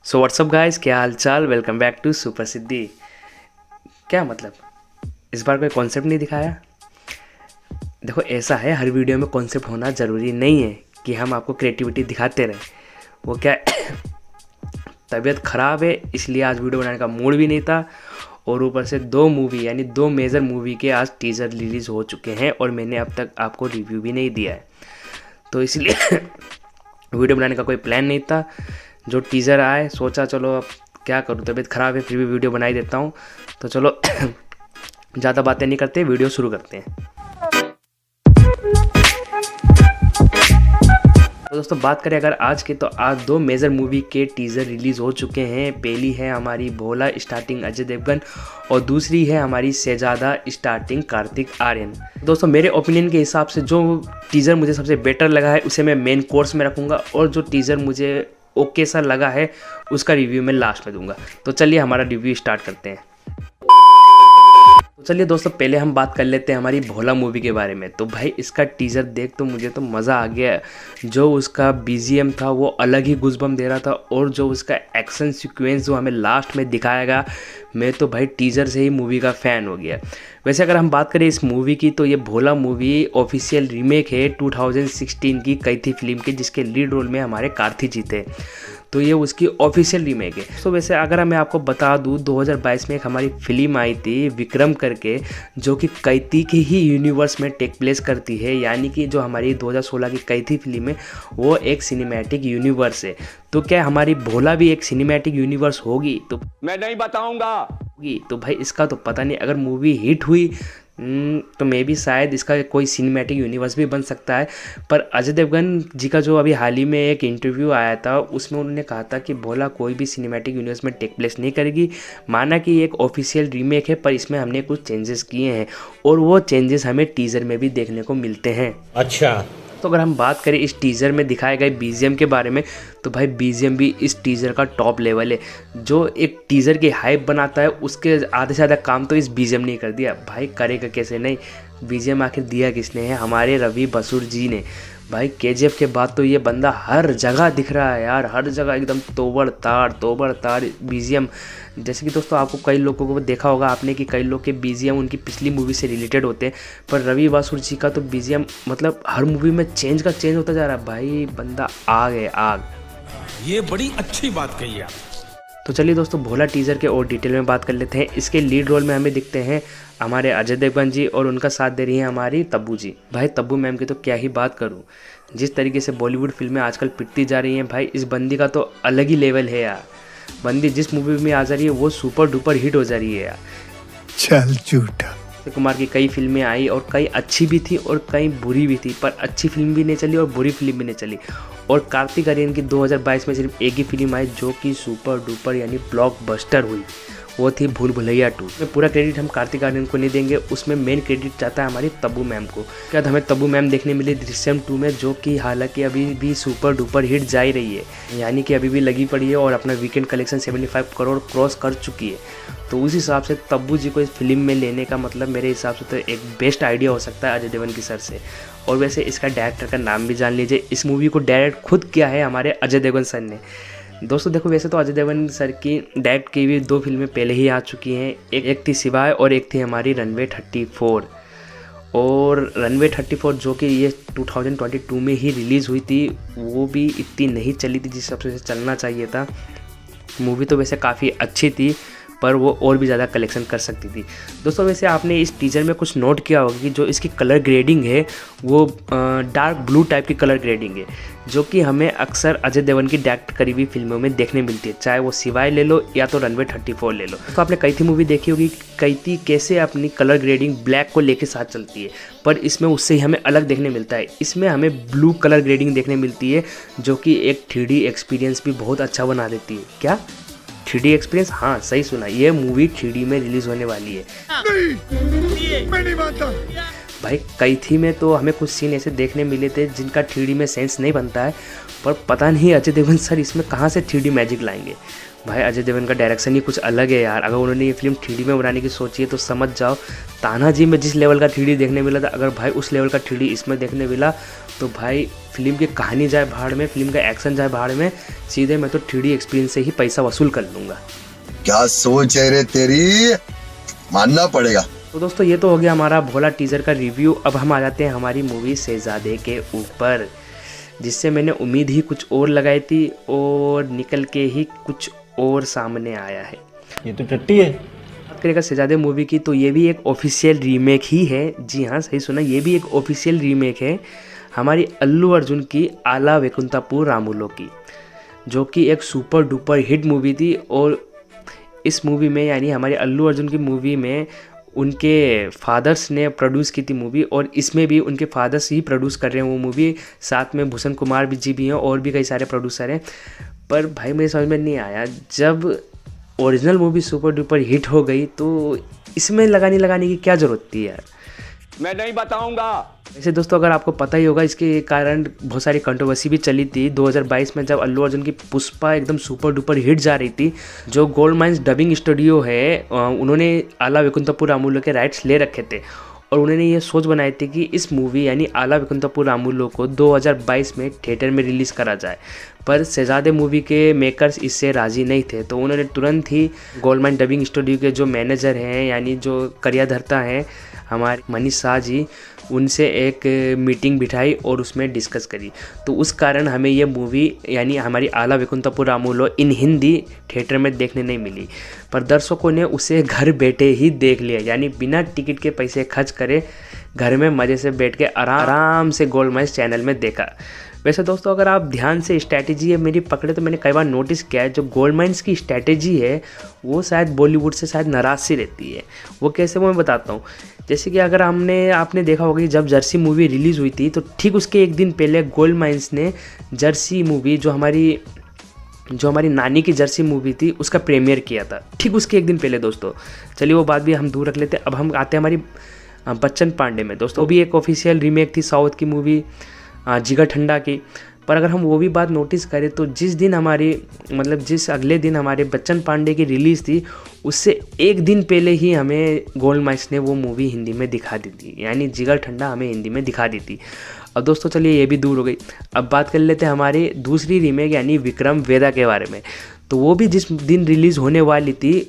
So what's up guys, क्या हाल चाल। Welcome back to super सिद्धि। क्या मतलब इस बार कोई कॉन्सेप्ट नहीं दिखाया। देखो ऐसा है, हर वीडियो में कॉन्सेप्ट होना ज़रूरी नहीं है कि हम आपको क्रिएटिविटी दिखाते रहें। वो क्या तबीयत ख़राब है इसलिए आज वीडियो बनाने का मूड भी नहीं था, और ऊपर से दो मूवी यानी दो मेजर मूवी के आज टीज़र रिलीज़ हो चुके हैं और मैंने अब तक आपको रिव्यू भी नहीं दिया है, तो इसलिए वीडियो बनाने का कोई प्लान नहीं था। जो टीज़र आए सोचा चलो अब क्या करूँ, तबीयत ख़राब है फिर भी वीडियो बना ही देता हूँ। तो चलो ज़्यादा बातें नहीं करते, वीडियो शुरू करते हैं। तो दोस्तों बात करें अगर आज के, तो आज दो मेजर मूवी के टीज़र रिलीज़ हो चुके हैं। पहली है हमारी भोला स्टार्टिंग अजय देवगन और दूसरी है हमारी शहजादा स्टार्टिंग कार्तिक आर्यन। दोस्तों मेरे ओपिनियन के हिसाब से जो टीज़र मुझे सबसे बेटर लगा है उसे मैं मेन कोर्स में रखूँगा, और जो टीज़र मुझे ओके सा लगा है उसका रिव्यू मैं लास्ट में दूंगा। तो चलिए हमारा रिव्यू स्टार्ट करते हैं। तो चलिए दोस्तों पहले हम बात कर लेते हैं हमारी भोला मूवी के बारे में। तो भाई इसका टीज़र देख तो मुझे तो मज़ा आ गया। जो उसका बीजीएम था वो अलग ही गूज़बम्प दे रहा था, और जो उसका एक्शन सीक्वेंस जो हमें लास्ट में दिखाएगा, मैं तो भाई टीज़र से ही मूवी का फ़ैन हो गया। वैसे अगर हम बात करें इस मूवी की, तो ये भोला मूवी ऑफिशियल रीमेक है 2016 की कैथी फिल्म की, जिसके लीड रोल में हमारे कार्ति जी थे। तो ये उसकी ऑफिशियल रीमेक है। तो वैसे अगर मैं आपको बता दूँ, 2022 में एक हमारी फिल्म आई थी विक्रम करके, जो कि कैथी के ही यूनिवर्स में टेक प्लेस करती है, यानी कि जो हमारी 2016 की कैथी फिल्म है वो एक सिनेमैटिक यूनिवर्स है। तो क्या हमारी भोला भी एक सिनेमैटिक यूनिवर्स होगी? तो मैं नहीं बताऊंगा। होगी तो भाई इसका तो पता नहीं। अगर मूवी हिट हुई तो मे भी शायद इसका कोई सिनेमैटिक यूनिवर्स भी बन सकता है। पर अजय देवगन जी का जो अभी हाल ही में एक इंटरव्यू आया था, उसमें उन्होंने कहा था कि भोला कोई भी सिनेमैटिक यूनिवर्स में टेक प्लेस नहीं करेगी। माना कि एक ऑफिशियल रीमेक है, पर इसमें हमने कुछ चेंजेस किए हैं, और वो चेंजेस हमें टीज़र में भी देखने को मिलते हैं। अच्छा। तो अगर हम बात करें इस टीज़र में दिखाए गए बीजीएम के बारे में, तो भाई बीजीएम भी इस टीज़र का टॉप लेवल है। जो एक टीज़र की हाइप बनाता है उसके आधे से ज़्यादा काम तो इस बीजीएम ने कर दिया। भाई करेगा कैसे नहीं, बीजीएम आखिर दिया किसने है? हमारे रवि बसूर जी ने। भाई केजीएफ के बाद तो ये बंदा हर जगह दिख रहा है यार, हर जगह एकदम तोबड़ ताड़ बीजीएम। जैसे कि दोस्तों आपको कई लोगों को देखा होगा आपने कि कई लोग के बीजीएम उनकी पिछली मूवी से रिलेटेड होते हैं, पर रवि बसूर जी का तो बीजीएम मतलब हर मूवी में चेंज होता जा रहा है। भाई बंदा आग है आग। ये बड़ी अच्छी बात कही आप। तो चलिए दोस्तों भोला टीज़र के और डिटेल में बात कर लेते हैं। इसके लीड रोल में हमें दिखते हैं हमारे अजय देवगन जी, और उनका साथ दे रही हैं हमारी तब्बू जी। भाई तब्बू मैम की तो क्या ही बात करूं, जिस तरीके से बॉलीवुड फिल्में आजकल पिटती जा रही हैं, भाई इस बंदी का तो अलग ही लेवल है यार। बंदी जिस मूवी में आ जा रही है वो सुपर डुपर हिट हो जा रही है यार। चल झूठा। अक्षय कुमार की कई फिल्में आई और कई अच्छी भी थी और कई बुरी भी थी, पर अच्छी फिल्म भी नहीं चली और बुरी फिल्म भी नहीं चली। और कार्तिक आर्यन की 2022 में सिर्फ एक ही फिल्म आई जो कि सुपर डुपर यानी ब्लॉकबस्टर हुई, वो थी भूल भुलैया 2। में पूरा क्रेडिट हम कार्तिक आर्यन को नहीं देंगे, उसमें मेन क्रेडिट जाता है हमारी तब्बू मैम को। क्या हमें तब्बू मैम देखने मिली दृश्यम 2 में, जो कि हालांकि अभी भी सुपर डुपर हिट जा ही रही है, यानी कि अभी भी लगी पड़ी है और अपना वीकेंड कलेक्शन 75 करोड़ क्रॉस कर चुकी है। तो उस हिसाब से तब्बू जी को इस फिल्म में लेने का मतलब मेरे हिसाब से तो एक बेस्ट आइडिया हो सकता है अजय देवगन की सर से। और वैसे इसका डायरेक्टर का नाम भी जान लीजिए, इस मूवी को डायरेक्ट खुद किया है हमारे अजय देवगन सर ने। दोस्तों देखो वैसे तो अजय देवगन सर की डायरेक्ट की हुई दो फिल्में पहले ही आ चुकी हैं, एक थी शिवाय और एक थी हमारी रनवे 34। और रनवे 34 जो कि ये 2022 में ही रिलीज़ हुई थी, वो भी इतनी नहीं चली थी जिस हिसाब से चलना चाहिए था। मूवी तो वैसे काफ़ी अच्छी थी, पर वो और भी ज़्यादा कलेक्शन कर सकती थी। दोस्तों वैसे आपने इस टीज़र में कुछ नोट किया होगा कि जो इसकी कलर ग्रेडिंग है वो डार्क ब्लू टाइप की कलर ग्रेडिंग है, जो कि हमें अक्सर अजय देवगन की डायरेक्ट करी हुई फिल्मों में देखने मिलती है, चाहे वो शिवाय ले लो या तो रनवे 34 ले लो। तो आपने कैथी मूवी देखी होगी, कैथी कैसे अपनी कलर ग्रेडिंग ब्लैक को लेके साथ चलती है, पर इसमें उससे ही हमें अलग देखने मिलता है। इसमें हमें ब्लू कलर ग्रेडिंग देखने मिलती है, जो कि एक 3D एक्सपीरियंस भी बहुत अच्छा बना देती है। क्या 3D एक्सपीरियंस? हाँ सही सुना, ये मूवी 3D में रिलीज होने वाली है। नहीं, मैं नहीं मानता। भाई कैथी में तो हमें कुछ सीन ऐसे देखने मिले थे जिनका 3D में सेंस नहीं बनता है, पर पता नहीं अजय देवगन सर इसमें कहाँ से 3D मैजिक लाएंगे। भाई अजय देवगन का डायरेक्शन ही कुछ अलग है यार। अगर उन्होंने ये फिल्म 3D में बनाने की सोची है तो समझ जाओ, तानाजी में जिस लेवल का 3D देखने मिला था, अगर भाई उस लेवल का 3D इसमें देखने मिला तो भाई फिल्म की कहानी जाए भाड़ में, फिल्म का एक्शन जाए भाड़ में, सीधे मैं तो 3D एक्सपीरियंस से ही पैसा वसूल कर लूँगा। क्या सोच है रे तेरी, मानना पड़ेगा। तो दोस्तों ये तो हो गया हमारा भोला टीज़र का रिव्यू। अब हम आ जाते हैं हमारी मूवी शहजादे के ऊपर, जिससे मैंने उम्मीद ही कुछ और लगाई थी और निकल के ही कुछ और सामने आया है। ये तो टट्टी है। बात करेगा शहजादे मूवी की तो ये भी एक ऑफिशियल रीमेक ही है। जी हाँ, सही सुना, ये भी एक ऑफिशियल रीमेक है हमारी अल्लू अर्जुन की आला वैकुंठपुरम रामुलो की, जो कि एक सुपर डुपर हिट मूवी थी। और इस मूवी में यानी हमारे अल्लू अर्जुन की मूवी में उनके फादर्स ने प्रोड्यूस की थी मूवी, और इसमें भी उनके फादर्स ही प्रोड्यूस कर रहे हैं वो मूवी। साथ में भूषण कुमार जी भी हैं और भी कई सारे प्रोड्यूसर हैं। पर भाई मेरे समझ में नहीं आया, जब original movie super duper hit हो गई तो इसमें लगाने की क्या ज़रूरत थी यार। मैं नहीं बताऊंगा। वैसे दोस्तों अगर आपको पता ही होगा, इसके कारण बहुत सारी कंट्रोवर्सी भी चली थी 2022 में, जब अल्लू अर्जुन की पुष्पा एकदम सुपर डुपर हिट जा रही थी। जो गोल्ड माइंस डबिंग स्टूडियो है उन्होंने आला वैकुंठपुरम रामुलो के राइट्स ले रखे थे और उन्होंने ये सोच बनाई थी कि इस मूवी यानी आला वैकुंठपुरम रामुलो को 2022 में थिएटर में रिलीज़ करा जाए। पर शहजादे मूवी के मेकर्स इससे राज़ी नहीं थे, तो उन्होंने तुरंत ही गोल्ड माइन डबिंग स्टूडियो के जो मैनेजर हैं यानी जो करियाधर्ता हैं हमारे मनीष शाह जी, उनसे एक मीटिंग बिठाई और उसमें डिस्कस करी। तो उस कारण हमें ये मूवी यानी हमारी आला वैकुंठपुरम रामुलो इन हिंदी थिएटर में देखने नहीं मिली, पर दर्शकों ने उसे घर बैठे ही देख लिया, यानी बिना टिकट के पैसे खर्च करे घर में मज़े से बैठ के आराम से गोल्ड माइंस चैनल में देखा। वैसे दोस्तों अगर आप ध्यान से स्ट्रैटेजी है मेरी पकड़े तो मैंने कई बार नोटिस किया है, जो गोल्ड माइंस की स्ट्रैटेजी है वो शायद बॉलीवुड से शायद नाराज़ सी रहती है। वो कैसे वो मैं बताता हूँ। जैसे कि अगर आपने देखा होगा कि जब जर्सी मूवी रिलीज़ हुई थी तो ठीक उसके एक दिन पहले गोल्ड माइंस ने जर्सी मूवी जो हमारी नानी की जर्सी मूवी थी उसका प्रीमियर किया था, ठीक उसके एक दिन पहले दोस्तों। चलिए वो बात भी हम दूर रख लेते हैं। अब हम आते हैं हमारी बच्चन पांडे में दोस्तों। वो भी एक ऑफिशियल रीमेक थी साउथ की मूवी जिगर ठंडा की। पर अगर हम वो भी बात नोटिस करें तो जिस अगले दिन हमारे बच्चन पांडे की रिलीज़ थी उससे एक दिन पहले ही हमें गोल्ड माइंस ने वो मूवी हिंदी में दिखा दी थी, यानी जिगर ठंडा हमें हिंदी में दिखा दी थी। अब दोस्तों चलिए ये भी दूर हो गई। अब बात कर लेते हैं हमारी दूसरी रीमेक यानी विक्रम वेदा के बारे में। तो वो भी जिस दिन रिलीज़ होने वाली थी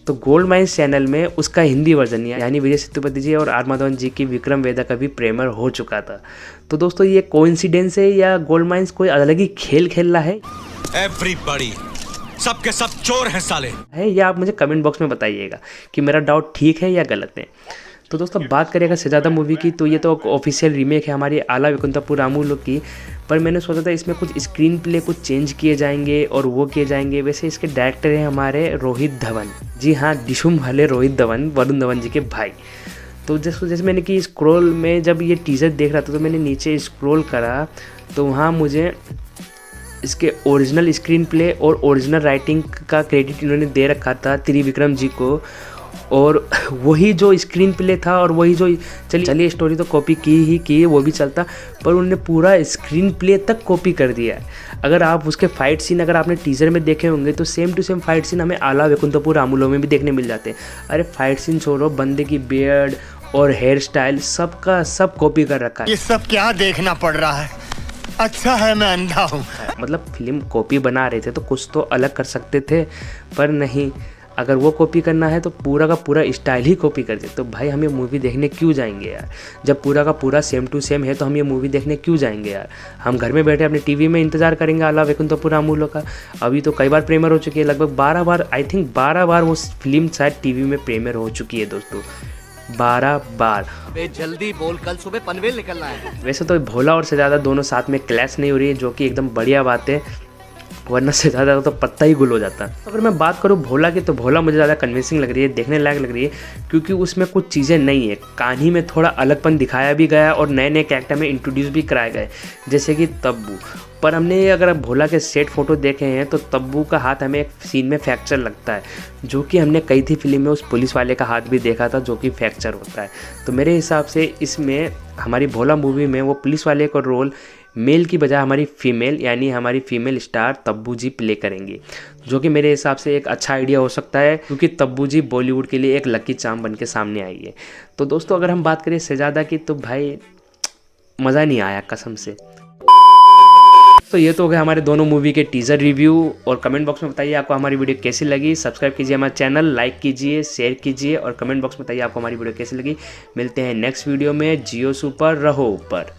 तो गोल्ड माइंस चैनल में उसका हिंदी वर्जन यानी विजय सेतुपति जी और आर माधवन जी की विक्रम वेदा का भी प्रीमियर हो चुका था। तो दोस्तों ये कोइंसिडेंस है या गोल्ड माइंस कोई अलग ही खेल खेल रहा है? एवरीबॉडी, सबके सब चोर हैं साले, है या आप मुझे कमेंट बॉक्स में बताइएगा कि मेरा डाउट ठीक है या गलत है। तो दोस्तों बात करेगा शहजादा मूवी की तो ये तो ऑफिशियल रीमेक है हमारी आला वैकुंठपुरम रामुलो की। पर मैंने सोचा था इसमें कुछ स्क्रीन प्ले कुछ चेंज किए जाएंगे और वो किए जाएंगे। वैसे इसके डायरेक्टर हैं हमारे रोहित धवन, जी हाँ, डिशुम वाले रोहित धवन, वरुण धवन जी के भाई। तो जैसे मैंने कि स्क्रॉल में जब ये टीजर देख रहा था तो मैंने नीचे स्क्रॉल करा तो वहाँ मुझे इसके ओरिजिनल स्क्रीन प्ले और ओरिजिनल राइटिंग का क्रेडिट इन्होंने दे रखा था त्रिविक्रम जी को, और वही जो स्क्रीन प्ले था और वही जो चलिए स्टोरी तो कॉपी की वो भी चलता, पर उन्होंने पूरा स्क्रीन प्ले तक कॉपी कर दिया है। अगर आप उसके फाइट सीन अगर आपने टीजर में देखे होंगे तो same to same fight scene हमें आला वैकुंठपुरम रामुलो में भी देखने मिल जाते हैं। अरे फाइट सीन छोड़ो, बंदे की बियर्ड और हेयर स्टाइल सबका सब कॉपी कर रखा है। ये सब क्या देखना पड़ रहा है? अच्छा है मैं अंधा हूँ। मतलब फिल्म कॉपी बना रहे थे तो कुछ तो अलग कर सकते थे, पर नहीं, अगर वो कॉपी करना है तो पूरा का पूरा स्टाइल ही कॉपी कर दे। तो भाई हम ये मूवी देखने क्यों जाएंगे यार? जब पूरा का पूरा सेम टू सेम है तो हम ये मूवी देखने क्यों जाएंगे यार? हम घर में बैठे अपने टीवी में इंतजार करेंगे आला वैकुंठपुरम रामुलो का। अभी तो कई बार प्रीमियर हो चुकी है, लगभग 12 बार, आई थिंक 12 बार वो फिल्म शायद टीवी में प्रीमियर हो चुकी है दोस्तों, 12 बार। जल्दी बोल, कल सुबह पनवेल निकलना है। वैसे तो भोला और शहजादा दोनों साथ में क्लैश नहीं हो रही है, जो कि एकदम बढ़िया बात है, वरना से ज़्यादा तो पत्ता ही गुल हो जाता। अगर मैं बात करूँ भोला की तो भोला मुझे ज़्यादा कन्विंसिंग लग रही है, देखने लायक लग रही है, क्योंकि उसमें कुछ चीज़ें नहीं है। कहानी में थोड़ा अलगपन दिखाया भी गया और नए नए कैरेक्टर में इंट्रोड्यूस भी कराए गए, जैसे कि तब्बू। पर हमने अगर भोला के सेट फोटो देखे हैं तो तब्बू का हाथ हमें एक सीन में फ्रैक्चर लगता है, जो कि हमने कई थी फिल्म में उस पुलिस वाले का हाथ भी देखा था जो कि फ्रैक्चर होता है। तो मेरे हिसाब से इसमें हमारी भोला मूवी में वो पुलिस वाले का रोल मेल की बजाय हमारी फीमेल यानी हमारी फीमेल स्टार तब्बू जी प्ले करेंगी, जो कि मेरे हिसाब से एक अच्छा आइडिया हो सकता है, क्योंकि तब्बू जी बॉलीवुड के लिए एक लकी चार्म बन के सामने आई है। तो दोस्तों अगर हम बात करें शहजादा की तो भाई मज़ा नहीं आया कसम से। तो ये तो हो गया हमारे दोनों मूवी के टीज़र रिव्यू। और कमेंट बॉक्स में बताइए आपको हमारी वीडियो कैसी लगी। सब्सक्राइब कीजिए हमारा चैनल, लाइक कीजिए, शेयर कीजिए और कमेंट बॉक्स में बताइए आपको हमारी वीडियो कैसी लगी। मिलते हैं नेक्स्ट वीडियो में। जियो सुपर, रहो ऊपर।